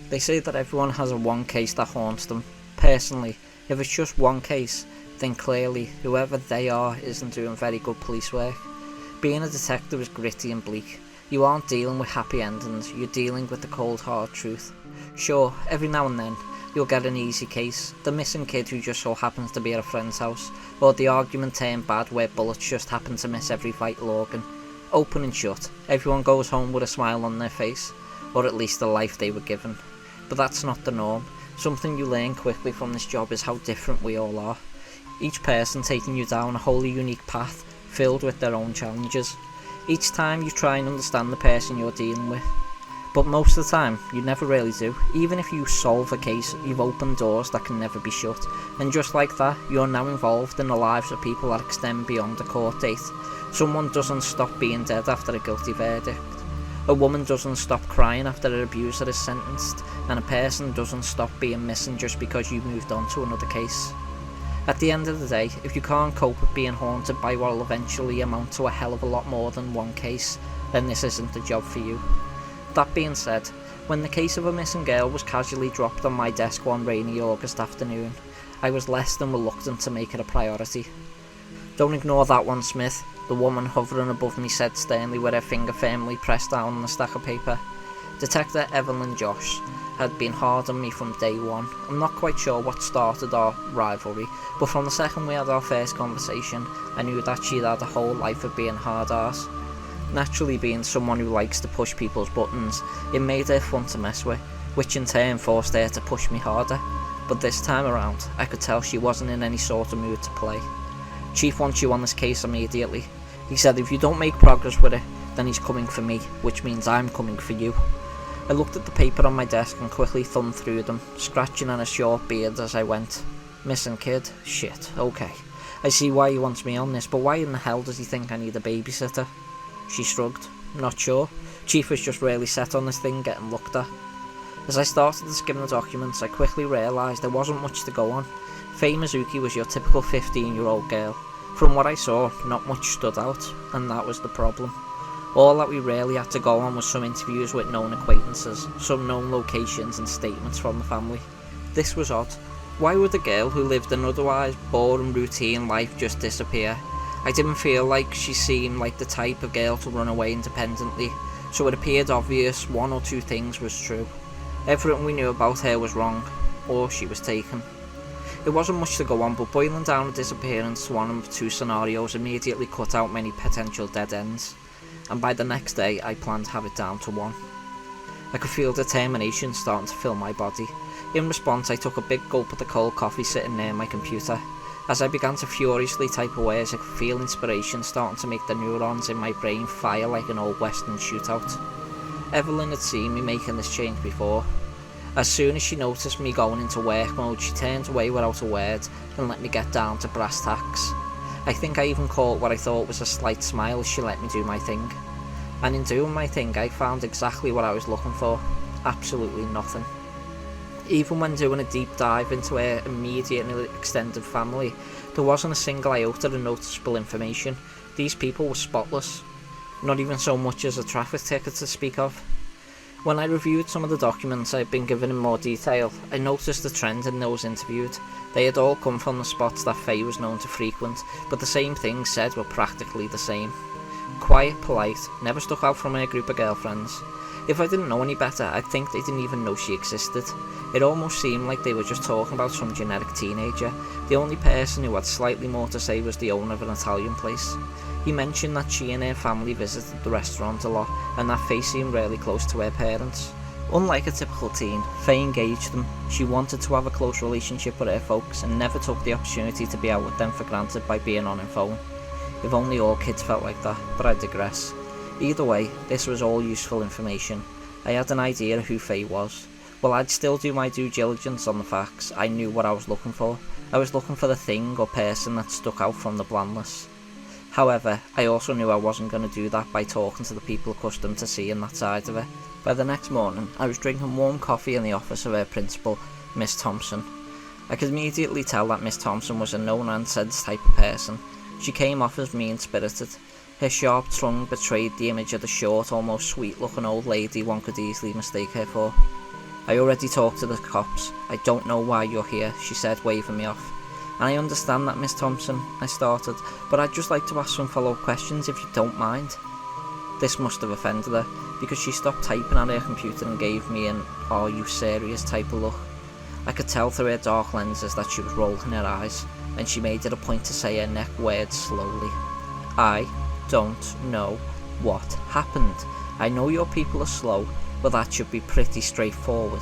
They say that everyone has a one case that haunts them. Personally, if it's just one case, then clearly whoever they are isn't doing very good police work. Being a detective is gritty and bleak. You aren't dealing with happy endings, you're dealing with the cold hard truth. Sure, every now and then, you'll get an easy case, the missing kid who just so happens to be at a friend's house, or the argument turned bad where bullets just happen to miss every vital organ. Open and shut, everyone goes home with a smile on their face, or at least the life they were given. But that's not the norm. Something you learn quickly from this job is how different we all are. Each person taking you down a wholly unique path, filled with their own challenges. Each time you try and understand the person you're dealing with. But most of the time, you never really do. Even if you solve a case, you've opened doors that can never be shut. And just like that, you're now involved in the lives of people that extend beyond the court date. Someone doesn't stop being dead after a guilty verdict. A woman doesn't stop crying after her abuser is sentenced. And a person doesn't stop being missing just because you moved on to another case. At the end of the day, if you can't cope with being haunted by what will eventually amount to a hell of a lot more than one case, then this isn't the job for you. That being said, when the case of a missing girl was casually dropped on my desk one rainy August afternoon, I was less than reluctant to make it a priority. "Don't ignore that one, Smith," the woman hovering above me said sternly with her finger firmly pressed down on the stack of paper. Detective Evelyn Josh had been hard on me from day one. I'm not quite sure what started our rivalry, but from the second we had our first conversation, I knew that she'd had a whole life of being hard arse. Naturally, being someone who likes to push people's buttons, it made her fun to mess with, which in turn forced her to push me harder. But this time around, I could tell she wasn't in any sort of mood to play. "Chief wants you on this case immediately. He said if you don't make progress with it, then he's coming for me, which means I'm coming for you." I looked at the paper on my desk and quickly thumbed through them, scratching at a short beard as I went. "Missing kid? Shit, okay. I see why he wants me on this, but why in the hell does he think I need a babysitter?" She shrugged. "Not sure. Chief was just really set on this thing getting looked at." As I started to skim the documents, I quickly realised there wasn't much to go on. Faye Mizuki was your typical 15-year-old girl. From what I saw, not much stood out, and that was the problem. All that we really had to go on was some interviews with known acquaintances, some known locations and statements from the family. This was odd. Why would a girl who lived an otherwise boring routine life just disappear? I didn't feel like she seemed like the type of girl to run away independently, so it appeared obvious one or two things was true. Everything we knew about her was wrong, or she was taken. It wasn't much to go on, but boiling down a disappearance to one of two scenarios immediately cut out many potential dead ends, and by the next day I planned to have it down to one. I could feel determination starting to fill my body. In response, I took a big gulp of the cold coffee sitting near my computer. As I began to furiously type away, I could feel inspiration starting to make the neurons in my brain fire like an old western shootout. Evelyn had seen me making this change before. As soon as she noticed me going into work mode, she turned away without a word and let me get down to brass tacks. I think I even caught what I thought was a slight smile as she let me do my thing. And in doing my thing, I found exactly what I was looking for. Absolutely nothing. Even when doing a deep dive into her immediate and extended family, there wasn't a single iota of noticeable information. These people were spotless. Not even so much as a traffic ticket to speak of. When I reviewed some of the documents I had been given in more detail, I noticed a trend in those interviewed. They had all come from the spots that Faye was known to frequent, but the same things said were practically the same. Quiet, polite, never stuck out from her group of girlfriends. If I didn't know any better, I'd think they didn't even know she existed. It almost seemed like they were just talking about some generic teenager. The only person who had slightly more to say was the owner of an Italian place. He mentioned that she and her family visited the restaurant a lot, and that Faye seemed really close to her parents. Unlike a typical teen, Faye engaged them. She wanted to have a close relationship with her folks and never took the opportunity to be out with them for granted by being on her phone. If only all kids felt like that, but I digress. Either way, this was all useful information. I had an idea of who Faye was. While I'd still do my due diligence on the facts, I knew what I was looking for. I was looking for the thing or person that stuck out from the bland list. However, I also knew I wasn't going to do that by talking to the people accustomed to seeing that side of it. By the next morning, I was drinking warm coffee in the office of her principal, Miss Thompson. I could immediately tell that Miss Thompson was a no-nonsense type of person. She came off as mean-spirited. Her sharp tongue betrayed the image of the short, almost sweet-looking old lady one could easily mistake her for. I already talked to the cops. I don't know why you're here, she said, waving me off. And I understand that, Miss Thompson, I started, but I'd just like to ask some follow-up questions if you don't mind. This must have offended her, because she stopped typing on her computer and gave me an "are you serious" type of look. I could tell through her dark lenses that she was rolling her eyes, and she made it a point to say her next words slowly. I don't know what happened. I know your people are slow, but that should be pretty straightforward.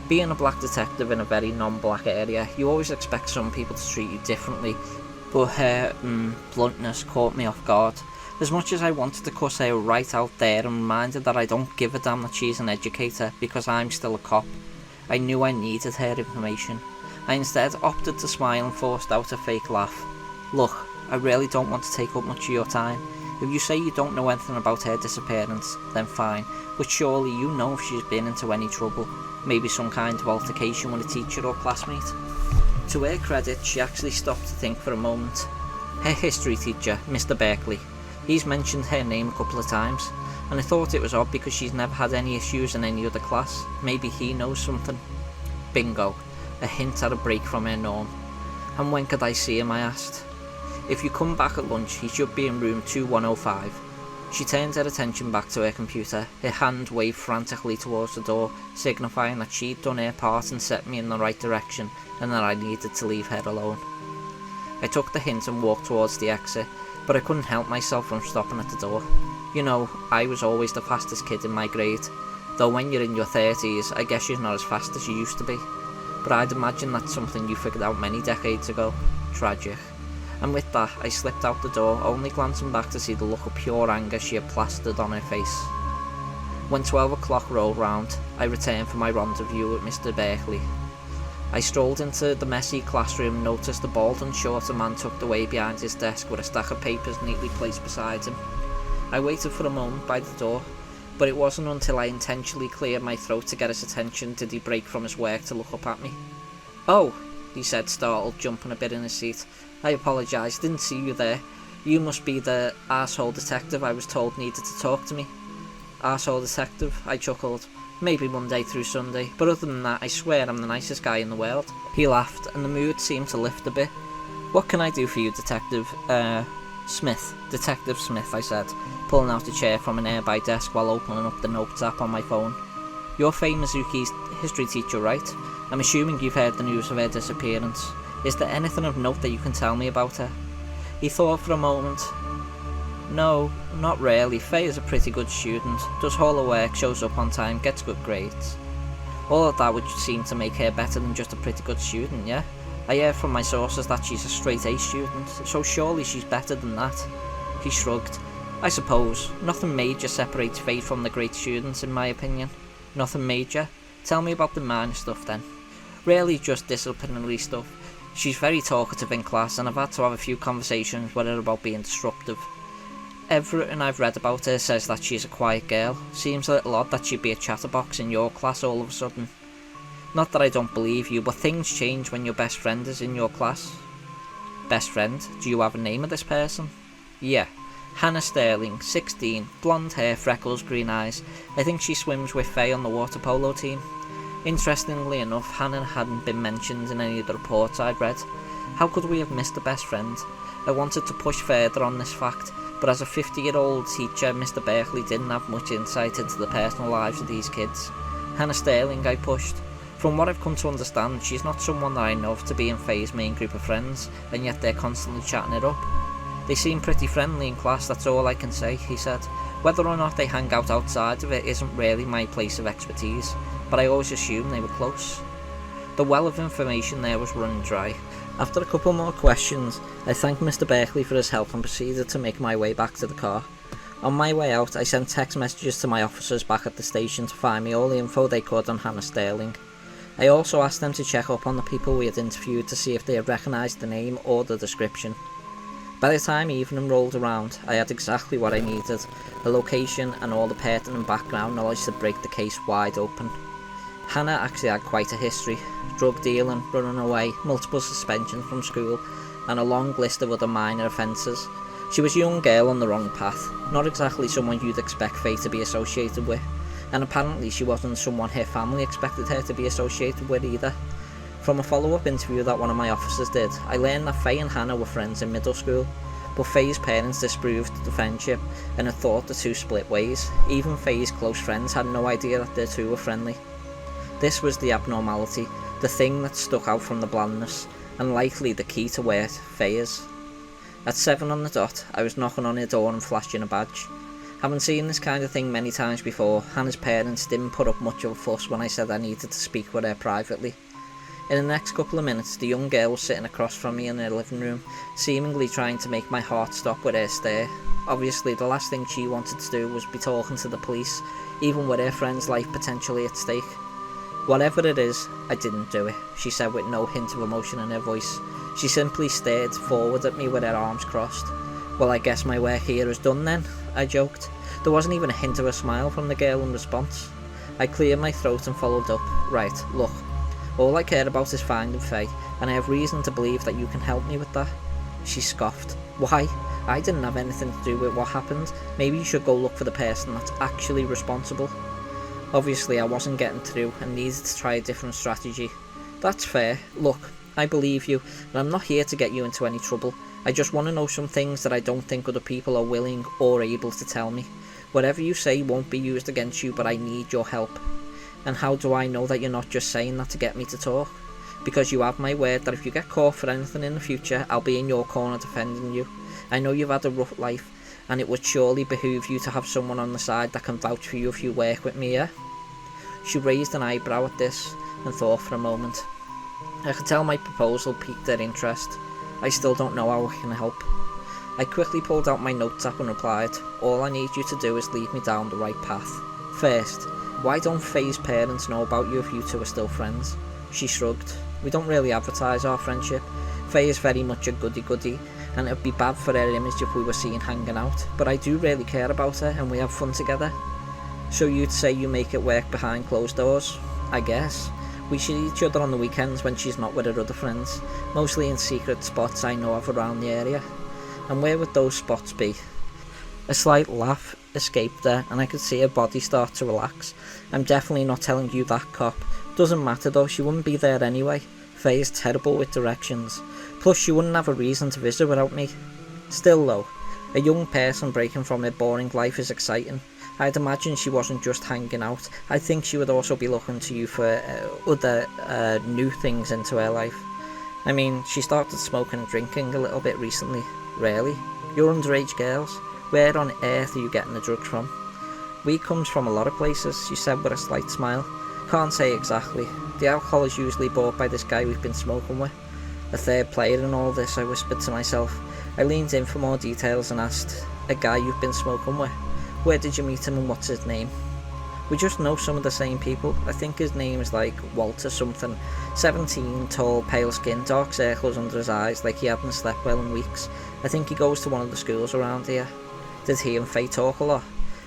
Being a black detective in a very non-black area, you always expect some people to treat you differently, but her bluntness caught me off guard. As much as I wanted to cuss her right out there and remind her that I don't give a damn that she's an educator because I'm still a cop, I knew I needed her information. I instead opted to smile and forced out a fake laugh. Look, I really don't want to take up much of your time. If you say you don't know anything about her disappearance, then fine, but surely you know if she's been into any trouble, maybe some kind of altercation with a teacher or classmate. To her credit, she actually stopped to think for a moment. Her history teacher, Mr. Berkeley, he's mentioned her name a couple of times, and I thought it was odd because she's never had any issues in any other class. Maybe he knows something. Bingo, a hint at a break from her norm. And when could I see him, I asked. If you come back at lunch, he should be in room 2105. She turned her attention back to her computer, her hand waved frantically towards the door, signifying that she'd done her part and set me in the right direction, and that I needed to leave her alone. I took the hint and walked towards the exit, but I couldn't help myself from stopping at the door. You know, I was always the fastest kid in my grade, though when you're in your 30s, I guess you're not as fast as you used to be. But I'd imagine that's something you figured out many decades ago. Tragic. And with that, I slipped out the door, only glancing back to see the look of pure anger she had plastered on her face. When 12 o'clock rolled round, I returned for my rendezvous with Mr. Berkeley. I strolled into the messy classroom and noticed a bald and shorter man tucked away behind his desk with a stack of papers neatly placed beside him. I waited for a moment by the door, but it wasn't until I intentionally cleared my throat to get his attention did he break from his work to look up at me. "Oh," he said, startled, jumping a bit in his seat. "I apologise, didn't see you there. You must be the arsehole detective I was told needed to talk to me." "Arsehole detective?" I chuckled. "Maybe Monday through Sunday, but other than that, I swear I'm the nicest guy in the world." He laughed, and the mood seemed to lift a bit. "What can I do for you, Detective, Smith? Detective Smith," I said, pulling out a chair from an nearby desk while opening up the notes app on my phone. "You're Faye Mizuki's history teacher, right? I'm assuming you've heard the news of her disappearance. Is there anything of note that you can tell me about her?" He thought for a moment. "No, not really. Faye is a pretty good student, does all her work, shows up on time, gets good grades." "All of that would seem to make her better than just a pretty good student, yeah? I hear from my sources that she's a straight A student, so surely she's better than that." He shrugged. "I suppose. Nothing major separates Faye from the great students, in my opinion." "Nothing major? Tell me about the minor stuff then." "Really just disciplinary stuff. She's very talkative in class, and I've had to have a few conversations with her about being disruptive. Everything I've read about her says that she's a quiet girl. Seems a little odd that she'd be a chatterbox in your class all of a sudden. Not that I don't believe you, but things change when your best friend is in your class." "Best friend? Do you have a name of this person?" "Yeah. Hannah Sterling, 16, blonde hair, freckles, green eyes. I think she swims with Faye on the water polo team." Interestingly enough, Hannah hadn't been mentioned in any of the reports I'd read. How could we have missed a best friend? I wanted to push further on this fact, but as a 50-year-old teacher, Mr. Berkeley didn't have much insight into the personal lives of these kids. "Hannah Sterling," I pushed. "From what I've come to understand, she's not someone that I know of to be in Faye's main group of friends, and yet they're constantly chatting it up." "They seem pretty friendly in class, that's all I can say," he said. "Whether or not they hang out outside of it isn't really my place of expertise, but I always assumed they were close." The well of information there was running dry. After a couple more questions, I thanked Mr. Berkeley for his help and proceeded to make my way back to the car. On my way out, I sent text messages to my officers back at the station to find me all the info they could on Hannah Sterling. I also asked them to check up on the people we had interviewed to see if they had recognised the name or the description. By the time evening rolled around, I had exactly what I needed, the location and all the pertinent background knowledge to break the case wide open. Hannah actually had quite a history: drug dealing, running away, multiple suspensions from school, and a long list of other minor offences. She was a young girl on the wrong path, not exactly someone you'd expect Faye to be associated with. and apparently she wasn't someone her family expected her to be associated with either. From a follow-up interview that one of my officers did, I learned that Faye and Hannah were friends in middle school, but Faye's parents disproved the friendship and had thought the two split ways. Even Faye's close friends had no idea that the two were friendly. This was the abnormality, the thing that stuck out from the blandness, and likely the key to where Faye is. At 7 on the dot, I was knocking on her door and flashing a badge. Having seen this kind of thing many times before, Hannah's parents didn't put up much of a fuss when I said I needed to speak with her privately. In the next couple of minutes, the young girl was sitting across from me in her living room, seemingly trying to make my heart stop with her stare. Obviously, the last thing she wanted to do was be talking to the police, even with her friend's life potentially at stake. "Whatever it is, I didn't do it," she said with no hint of emotion in her voice. She simply stared forward at me with her arms crossed. "Well, I guess my work here is done then," I joked. There wasn't even a hint of a smile from the girl in response. I cleared my throat and followed up. "Right, look. All I care about is finding Faye, and I have reason to believe that you can help me with that." She scoffed. "Why? I didn't have anything to do with what happened. Maybe you should go look for the person that's actually responsible." Obviously, I wasn't getting through and needed to try a different strategy. "That's fair. Look, I believe you, and I'm not here to get you into any trouble. I just want to know some things that I don't think other people are willing or able to tell me. Whatever you say won't be used against you, but I need your help." "And how do I know that you're not just saying that to get me to talk?" "Because you have my word that if you get caught for anything in the future, I'll be in your corner defending you. I know you've had a rough life, and it would surely behoove you to have someone on the side that can vouch for you if you work with me, yeah?" She raised an eyebrow at this and thought for a moment. I could tell my proposal piqued her interest. "I still don't know how I can help." I quickly pulled out my notes app and replied, "All I need you to do is lead me down the right path. First, why don't Faye's parents know about you if you two are still friends?" She shrugged. "We don't really advertise our friendship. Faye is very much a goody-goody, and it would be bad for her image if we were seen hanging out, but I do really care about her and we have fun together." "So you'd say you make it work behind closed doors?" "I guess. We see each other on the weekends when she's not with her other friends, mostly in secret spots I know of around the area." "And where would those spots be?" A slight laugh escaped her, and I could see her body start to relax. "I'm definitely not telling you that, cop. Doesn't matter though, she wouldn't be there anyway. Faye is terrible with directions. Plus, she wouldn't have a reason to visit without me. Still though, a young person breaking from her boring life is exciting. I'd imagine she wasn't just hanging out. I think she would also be looking to you for other new things into her life. I mean, she started smoking and drinking a little bit recently." "Really? You're underage girls? Where on earth are you getting the drugs from?" "We comes from a lot of places," she said with a slight smile. "Can't say exactly. The alcohol is usually bought by this guy we've been smoking with." A third player in all this, I whispered to myself. I leaned in for more details and asked, "A guy you've been smoking with? Where did you meet him and what's his name?" "We just know some of the same people. I think his name is like Walter something. 17, tall, pale skin, dark circles under his eyes, like he hadn't slept well in weeks. I think he goes to one of the schools around here." "Did he and Faye talk a lot?"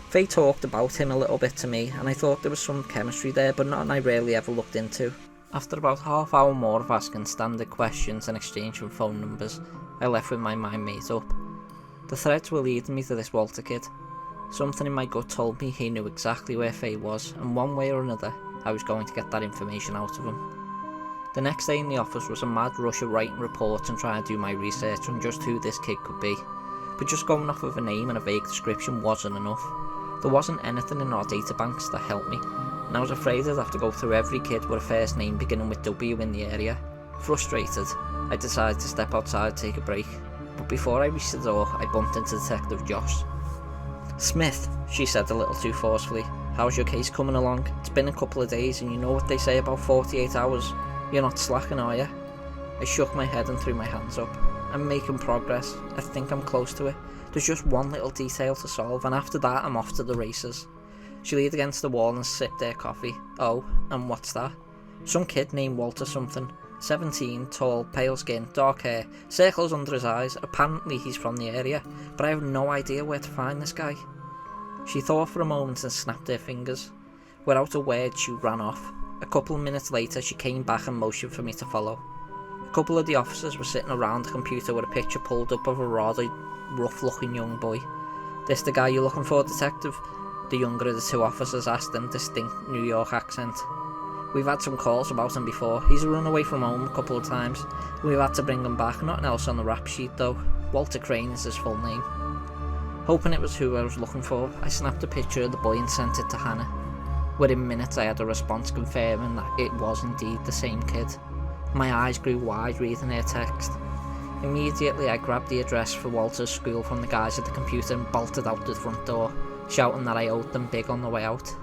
"Faye talked about him a little bit to me, and I thought there was some chemistry there, but nothing I really ever looked into." After about half hour more of asking standard questions and exchanging phone numbers, I left with my mind made up. The threads were leading me to this Walter kid. Something in my gut told me he knew exactly where Faye was, and one way or another, I was going to get that information out of him. The next day in the office was a mad rush of writing reports and trying to do my research on just who this kid could be, but just going off of a name and a vague description wasn't enough. There wasn't anything in our databanks that helped me, and I was afraid I'd have to go through every kid with a first name beginning with W in the area. Frustrated, I decided to step outside and take a break, but before I reached the door, I bumped into Detective Josh. "Smith," she said a little too forcefully, "how's your case coming along? It's been a couple of days, and you know what they say about 48 hours. You're not slacking, are you?" I shook my head and threw my hands up. "I'm making progress. I think I'm close to it. There's just one little detail to solve, and after that I'm off to the races." She leaned against the wall and sipped her coffee. "Oh, and what's that?" "Some kid named Walter something. 17, tall, pale skin, dark hair, circles under his eyes. Apparently he's from the area, but I have no idea where to find this guy." She thought for a moment and snapped her fingers. Without a word, she ran off. A couple of minutes later, she came back and motioned for me to follow. A couple of the officers were sitting around the computer with a picture pulled up of a rather rough-looking young boy. "This the guy you're looking for, detective?" the younger of the two officers asked in distinct New York accent. We've had some calls about him before. He's run away from home a couple of times. We've had to bring him back. Nothing else on the rap sheet though. Walter Crane is his full name. Hoping it was who I was looking for, I snapped a picture of the boy and sent it to Hannah. Within minutes I had a response confirming that it was indeed the same kid. My eyes grew wide reading her text. Immediately I grabbed the address for Walter's school from the guys at the computer and bolted out the front door, shouting that I owed them big on the way out.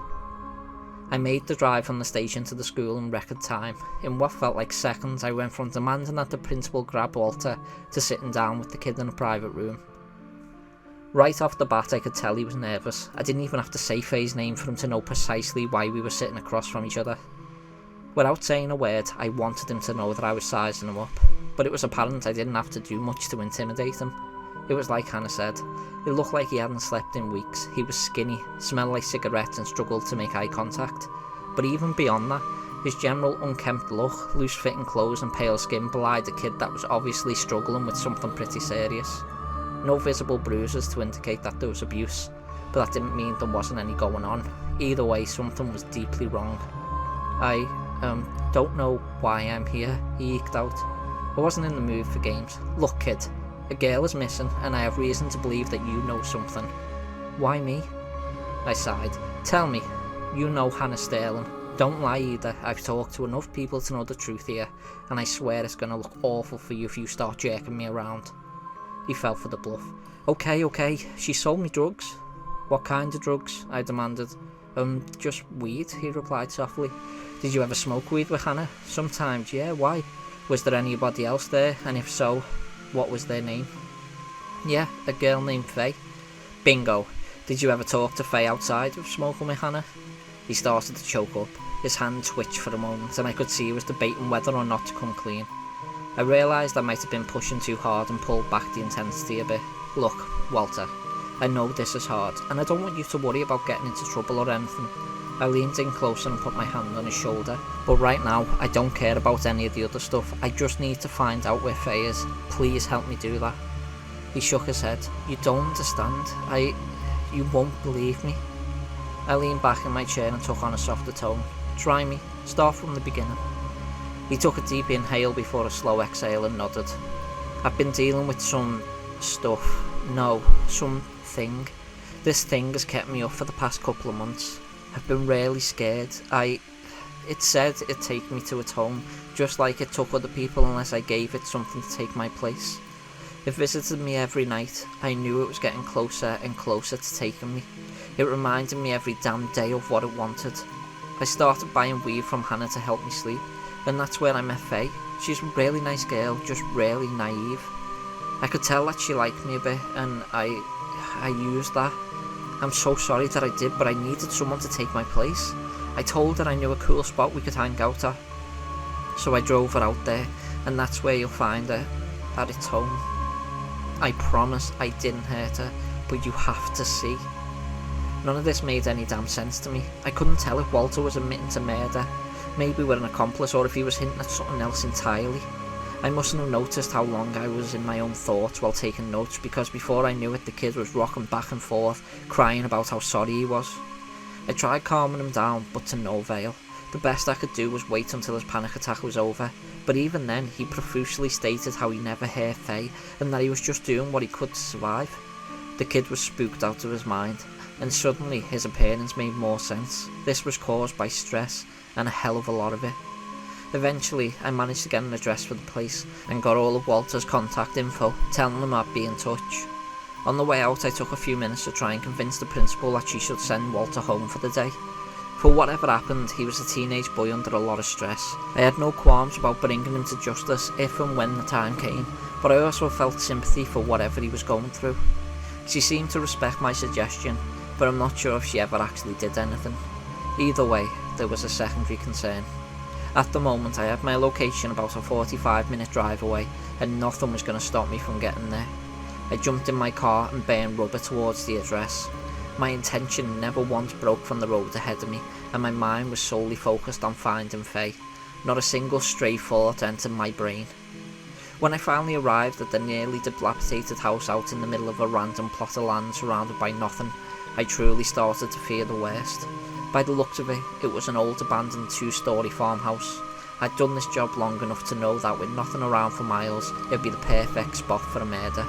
I made the drive from the station to the school in record time. In what felt like seconds, I went from demanding that the principal grab Walter to sitting down with the kid in a private room. Right off the bat I could tell he was nervous. I didn't even have to say Faye's name for him to know precisely why we were sitting across from each other. Without saying a word, I wanted him to know that I was sizing him up, but it was apparent I didn't have to do much to intimidate him. It was like Hannah said, it looked like he hadn't slept in weeks. He was skinny, smelled like cigarettes and struggled to make eye contact. But even beyond that, his general unkempt look, loose-fitting clothes and pale skin belied a kid that was obviously struggling with something pretty serious. No visible bruises to indicate that there was abuse, but that didn't mean there wasn't any going on. Either way, something was deeply wrong. I don't know why I'm here, he eked out. I wasn't in the mood for games. Look kid, a girl is missing and I have reason to believe that you know something. Why me? I sighed. Tell me, you know Hannah Sterling. Don't lie either. I've talked to enough people to know the truth here, and I swear it's gonna look awful for you if you start jerking me around. He fell for the bluff. Okay, she sold me drugs. What kind of drugs? I demanded. Just weed, he replied softly. Did you ever smoke weed with Hannah? Sometimes, yeah, why? Was there anybody else there, and if so, what was their name? Yeah, a girl named Faye. Bingo. Did you ever talk to Faye outside of smoking with Hannah? He started to choke up. His hand twitched for a moment, and I could see he was debating whether or not to come clean. I realised I might have been pushing too hard and pulled back the intensity a bit. Look, Walter, I know this is hard, and I don't want you to worry about getting into trouble or anything. I leaned in closer and put my hand on his shoulder. But right now, I don't care about any of the other stuff. I just need to find out where Faye is. Please help me do that. He shook his head. You don't understand. You won't believe me. I leaned back in my chair and took on a softer tone. Try me. Start from the beginning. He took a deep inhale before a slow exhale and nodded. I've been dealing with some stuff. No, something. This thing has kept me up for the past couple of months. I've been really scared. It said it'd take me to its home, just like it took other people unless I gave it something to take my place. It visited me every night. I knew it was getting closer and closer to taking me. It reminded me every damn day of what it wanted. I started buying weed from Hannah to help me sleep, and that's where I met Faye. She's a really nice girl, just really naive. I could tell that she liked me a bit, and I used that. I'm so sorry that I did, but I needed someone to take my place. I told her I knew a cool spot we could hang out at. So I drove her out there, and that's where you'll find her, at its home. I promise I didn't hurt her, but you have to see. None of this made any damn sense to me. I couldn't tell if Walter was admitting to murder, maybe with an accomplice, or if he was hinting at something else entirely. I mustn't have noticed how long I was in my own thoughts while taking notes, because before I knew it the kid was rocking back and forth, crying about how sorry he was. I tried calming him down, but to no avail. The best I could do was wait until his panic attack was over, but even then he profusely stated how he never hurt Faye and that he was just doing what he could to survive. The kid was spooked out of his mind, and suddenly his appearance made more sense. This was caused by stress, and a hell of a lot of it. Eventually, I managed to get an address for the place and got all of Walter's contact info, telling him I'd be in touch. On the way out, I took a few minutes to try and convince the principal that she should send Walter home for the day. For whatever happened, he was a teenage boy under a lot of stress. I had no qualms about bringing him to justice if and when the time came, but I also felt sympathy for whatever he was going through. She seemed to respect my suggestion, but I'm not sure if she ever actually did anything. Either way, there was a secondary concern. At the moment, I had my location about a 45-minute drive away, and nothing was going to stop me from getting there. I jumped in my car and burned rubber towards the address. My intention never once broke from the road ahead of me, and my mind was solely focused on finding Faye. Not a single stray thought entered my brain. When I finally arrived at the nearly dilapidated house out in the middle of a random plot of land surrounded by nothing, I truly started to fear the worst. By the looks of it, it was an old abandoned 2-storey farmhouse. I'd done this job long enough to know that with nothing around for miles, it'd be the perfect spot for a murder.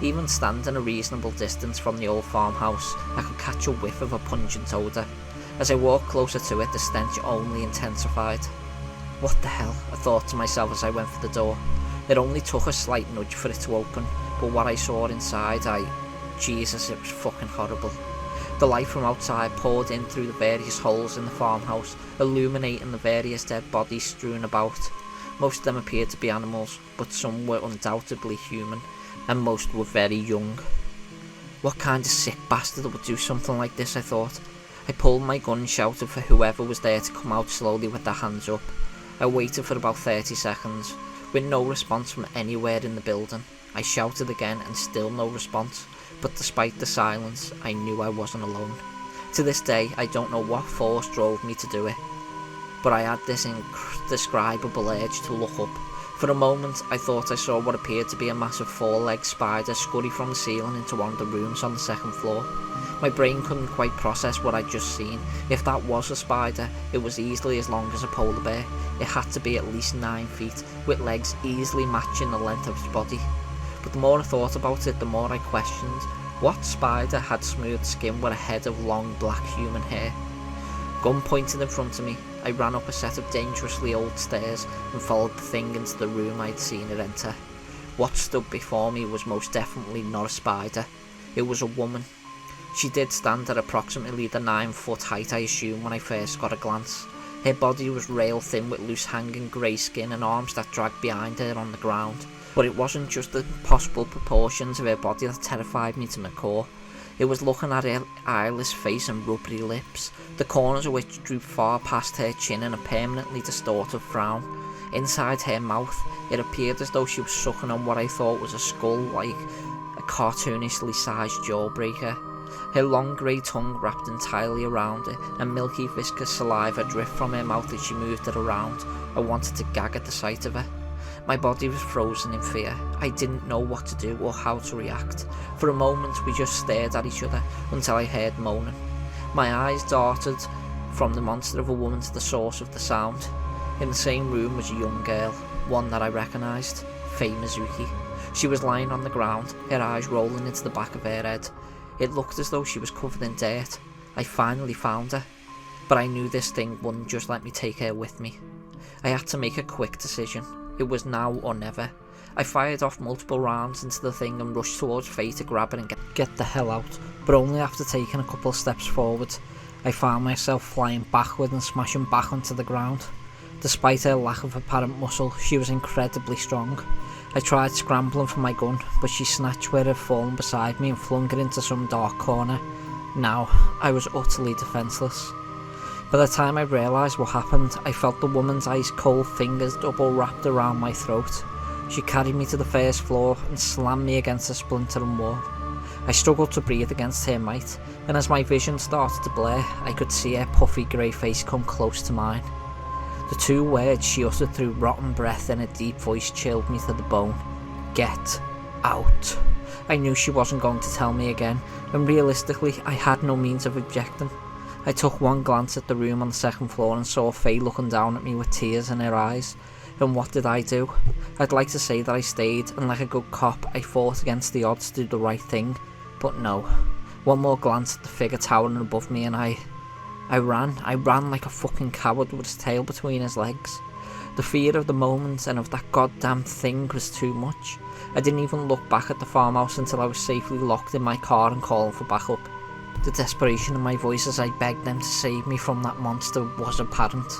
Even standing a reasonable distance from the old farmhouse, I could catch a whiff of a pungent odour. As I walked closer to it, the stench only intensified. What the hell, I thought to myself as I went for the door. It only took a slight nudge for it to open, but what I saw inside, Jesus, it was fucking horrible. The light from outside poured in through the various holes in the farmhouse, illuminating the various dead bodies strewn about. Most of them appeared to be animals, but some were undoubtedly human, and most were very young. What kind of sick bastard would do something like this, I thought. I pulled my gun and shouted for whoever was there to come out slowly with their hands up. I waited for about 30 seconds, with no response from anywhere in the building. I shouted again and still no response, but despite the silence, I knew I wasn't alone. To this day, I don't know what force drove me to do it, but I had this indescribable urge to look up. For a moment, I thought I saw what appeared to be a massive 4-legged spider scurry from the ceiling into one of the rooms on the second floor. My brain couldn't quite process what I'd just seen. If that was a spider, it was easily as long as a polar bear. It had to be at least 9 feet, with legs easily matching the length of its body. But the more I thought about it, the more I questioned. What spider had smooth skin with a head of long black human hair? Gun pointed in front of me, I ran up a set of dangerously old stairs and followed the thing into the room I'd seen it enter. What stood before me was most definitely not a spider. It was a woman. She did stand at approximately the 9-foot height I assumed when I first got a glance. Her body was rail thin with loose hanging grey skin and arms that dragged behind her on the ground. But it wasn't just the impossible proportions of her body that terrified me to my core. It was looking at her eyeless face and rubbery lips, the corners of which drooped far past her chin in a permanently distorted frown. Inside her mouth, it appeared as though she was sucking on what I thought was a skull, like a cartoonishly sized jawbreaker. Her long grey tongue wrapped entirely around it, and milky viscous saliva dripped from her mouth as she moved it around. I wanted to gag at the sight of her. My body was frozen in fear. I didn't know what to do or how to react. For a moment we just stared at each other until I heard moaning. My eyes darted from the monster of a woman to the source of the sound. In the same room was a young girl, one that I recognised, Faye Mizuki. She was lying on the ground, her eyes rolling into the back of her head. It looked as though she was covered in dirt. I finally found her, but I knew this thing wouldn't just let me take her with me. I had to make a quick decision. It was now or never. I fired off multiple rounds into the thing and rushed towards Faye to grab her and get the hell out, but only after taking a couple of steps forward, I found myself flying backward and smashing back onto the ground. Despite her lack of apparent muscle, she was incredibly strong. I tried scrambling for my gun, but she snatched where it had fallen beside me and flung it into some dark corner. Now, I was utterly defenceless. By the time I realised what happened, I felt the woman's ice-cold fingers double wrapped around my throat. She carried me to the first floor and slammed me against a splintering wall. I struggled to breathe against her might, and as my vision started to blur, I could see her puffy grey face come close to mine. The 2 words she uttered through rotten breath in a deep voice chilled me to the bone. Get out. I knew she wasn't going to tell me again, and realistically, I had no means of objecting. I took one glance at the room on the second floor and saw Faye looking down at me with tears in her eyes. And what did I do? I'd like to say that I stayed, and like a good cop, I fought against the odds to do the right thing. But no. One more glance at the figure towering above me and I ran like a fucking coward with his tail between his legs. The fear of the moment and of that goddamn thing was too much. I didn't even look back at the farmhouse until I was safely locked in my car and calling for backup. The desperation in my voice as I begged them to save me from that monster was apparent.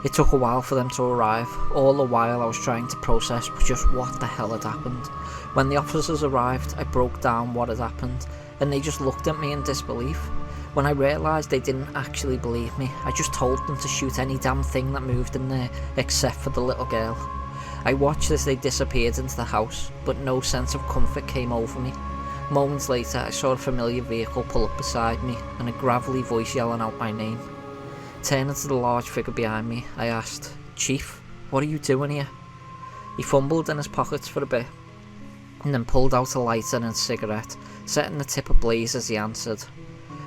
It took a while for them to arrive. All the while I was trying to process just what the hell had happened. When the officers arrived, I broke down what had happened, and they just looked at me in disbelief. When I realised they didn't actually believe me, I just told them to shoot any damn thing that moved in there, except for the little girl. I watched as they disappeared into the house, but no sense of comfort came over me. Moments later, I saw a familiar vehicle pull up beside me, and a gravelly voice yelling out my name. Turning to the large figure behind me, I asked, "Chief, what are you doing here?" He fumbled in his pockets for a bit, and then pulled out a lighter and a cigarette, setting the tip ablaze as he answered,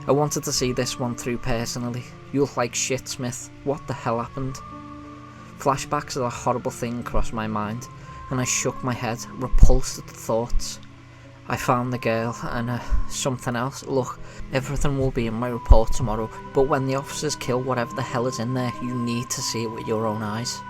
I wanted to see this one through personally. You look like shit, Smith. What the hell happened? Flashbacks of a horrible thing crossed my mind, and I shook my head, repulsed at the thoughts. I found the girl and something else. Look, everything will be in my report tomorrow, but when the officers kill whatever the hell is in there, you need to see it with your own eyes.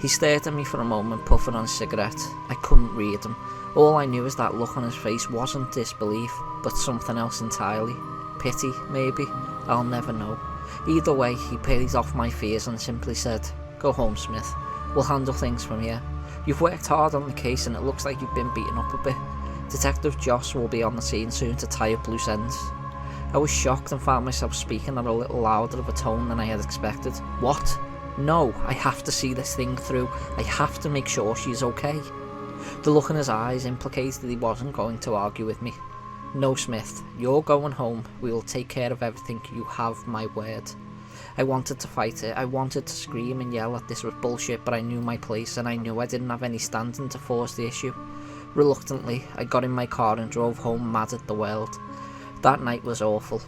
He stared at me for a moment, puffing on a cigarette. I couldn't read him. All I knew is that look on his face wasn't disbelief, but something else entirely. Pity, maybe? I'll never know. Either way, he paid off my fears and simply said, "Go home, Smith. We'll handle things from here. You've worked hard on the case and it looks like you've been beaten up a bit. Detective Joss will be on the scene soon to tie up loose ends." I was shocked and found myself speaking at a little louder of a tone than I had expected. What? No, I have to see this thing through. I have to make sure she's okay. The look in his eyes implicated that he wasn't going to argue with me. No, Smith, you're going home. We will take care of everything. You have my word. I wanted to fight it. I wanted to scream and yell that this was bullshit, but I knew my place and I knew I didn't have any standing to force the issue. Reluctantly, I got in my car and drove home mad at the world. That night was awful.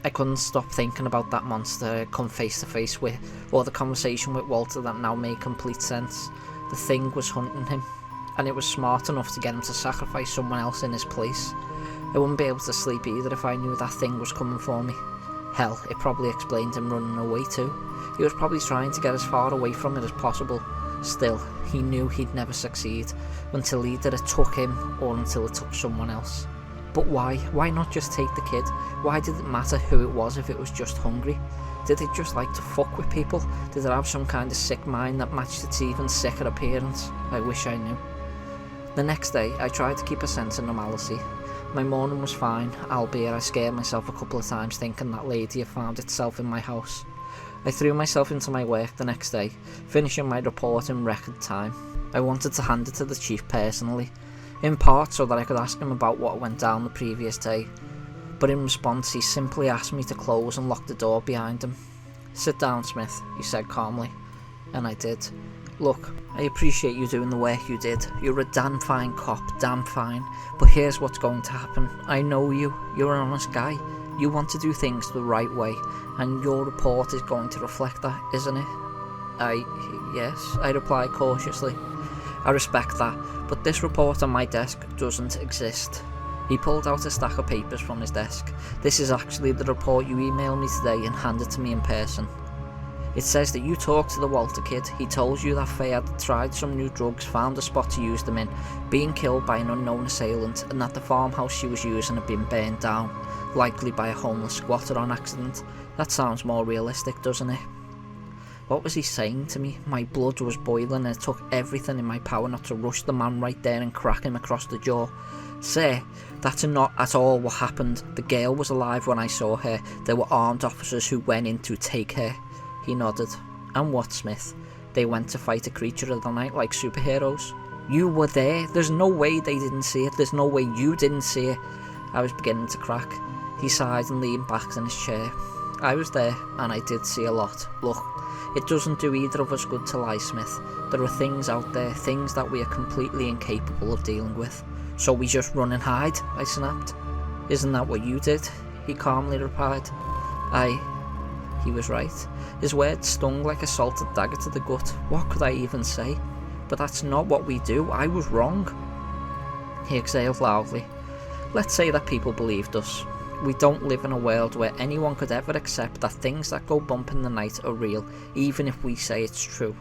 I couldn't stop thinking about that monster I'd come face to face with, or the conversation with Walter that now made complete sense. The thing was hunting him, and it was smart enough to get him to sacrifice someone else in his place. I wouldn't be able to sleep either if I knew that thing was coming for me. Hell, it probably explained him running away too. He was probably trying to get as far away from it as possible. Still, he knew he'd never succeed, until either it took him or until it took someone else. But why? Why not just take the kid? Why did it matter who it was if it was just hungry? Did it just like to fuck with people? Did it have some kind of sick mind that matched its even sicker appearance? I wish I knew. The next day, I tried to keep a sense of normality. My morning was fine, albeit I scared myself a couple of times thinking that lady had found itself in my house. I threw myself into my work the next day, finishing my report in record time. I wanted to hand it to the chief personally, in part so that I could ask him about what went down the previous day, but in response he simply asked me to close and lock the door behind him. "Sit down, Smith," he said calmly, and I did. "Look, I appreciate you doing the work you did. You're a damn fine cop, damn fine, but here's what's going to happen. I know you, you're an honest guy. You want to do things the right way, and your report is going to reflect that, isn't it?" Yes, I replied cautiously. "I respect that, but this report on my desk doesn't exist." He pulled out a stack of papers from his desk. "This is actually the report you emailed me today and handed to me in person. It says that you talked to the Walter kid. He told you that Faye had tried some new drugs, found a spot to use them in, being killed by an unknown assailant, and that the farmhouse she was using had been burned down, likely by a homeless squatter on accident. That sounds more realistic, doesn't it?" What was he saying to me? My blood was boiling and it took everything in my power not to rush the man right there and crack him across the jaw. "Sir, that's not at all what happened. The girl was alive when I saw her. There were armed officers who went in to take her." He nodded. "And what, Smith? They went to fight a creature of the night like superheroes?" "You were there. There's no way they didn't see it. There's no way you didn't see it." I was beginning to crack. He sighed and leaned back in his chair. "I was there, and I did see a lot. Look, it doesn't do either of us good to lie, Smith. There are things out there, things that we are completely incapable of dealing with. So we just run and hide," I snapped. "Isn't that what you did?" he calmly replied. He was right. His words stung like a salted dagger to the gut. What could I even say? But that's not what we do. I was wrong. He exhaled loudly. "Let's say that people believed us. We don't live in a world where anyone could ever accept that things that go bump in the night are real, even if we say it's true.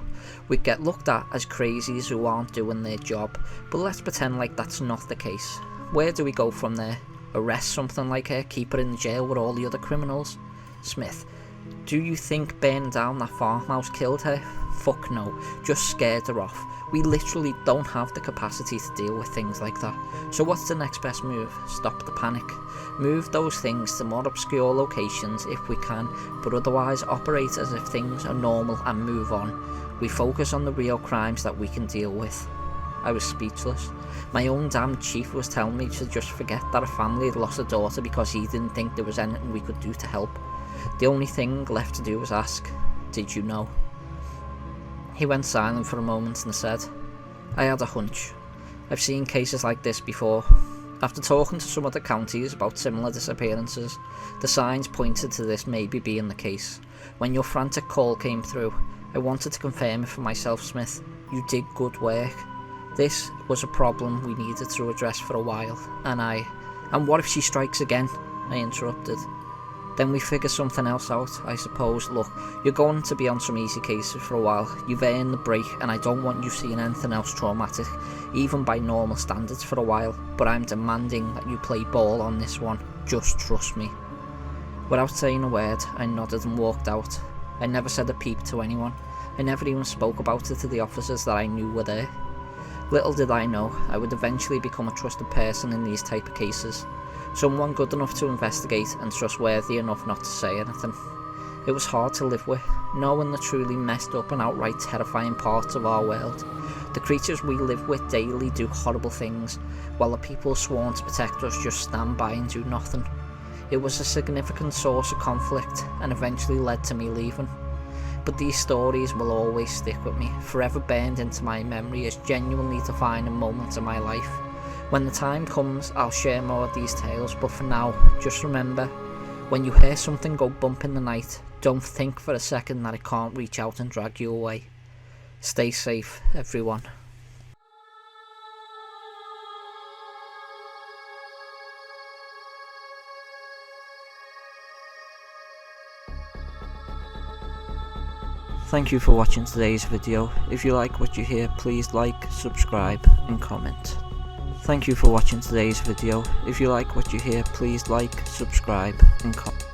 We get looked at as crazies who aren't doing their job, but let's pretend like that's not the case. Where do we go from there? Arrest something like her, keep her in jail with all the other criminals? Smith, do you think burning down that farmhouse killed her? Fuck no, just scared her off. We literally don't have the capacity to deal with things like that. So what's the next best move? Stop the panic. Move those things to more obscure locations if we can, but otherwise operate as if things are normal and move on. We focus on the real crimes that we can deal with." I was speechless. My own damn chief was telling me to just forget that a family had lost a daughter because he didn't think there was anything we could do to help. The only thing left to do was ask, "Did you know?" He went silent for a moment and said, "I had a hunch. I've seen cases like this before. After talking to some other counties about similar disappearances, the signs pointed to this maybe being the case. When your frantic call came through, I wanted to confirm it for myself, Smith. You did good work. This was a problem we needed to address for a while, and what if she strikes again? I interrupted. Then we figure something else out, I suppose. Look, you're going to be on some easy cases for a while. You've earned the break, and I don't want you seeing anything else traumatic, even by normal standards, for a while. But I'm demanding that you play ball on this one. Just trust me. Without saying a word, I nodded and walked out. I never said a peep to anyone. I never even spoke about it to the officers that I knew were there. Little did I know, I would eventually become a trusted person in these type of cases. Someone good enough to investigate and trustworthy enough not to say anything. It was hard to live with, knowing the truly messed up and outright terrifying parts of our world. The creatures we live with daily do horrible things, while the people sworn to protect us just stand by and do nothing. It was a significant source of conflict and eventually led to me leaving. But these stories will always stick with me, forever burned into my memory as genuinely defining moments in my life. When the time comes, I'll share more of these tales, but for now, just remember, when you hear something go bump in the night, don't think for a second that it can't reach out and drag you away. Stay safe, everyone. Thank you for watching today's video. If you like what you hear, please like, subscribe and comment. Thank you for watching today's video. If you like what you hear, please like, subscribe and comment.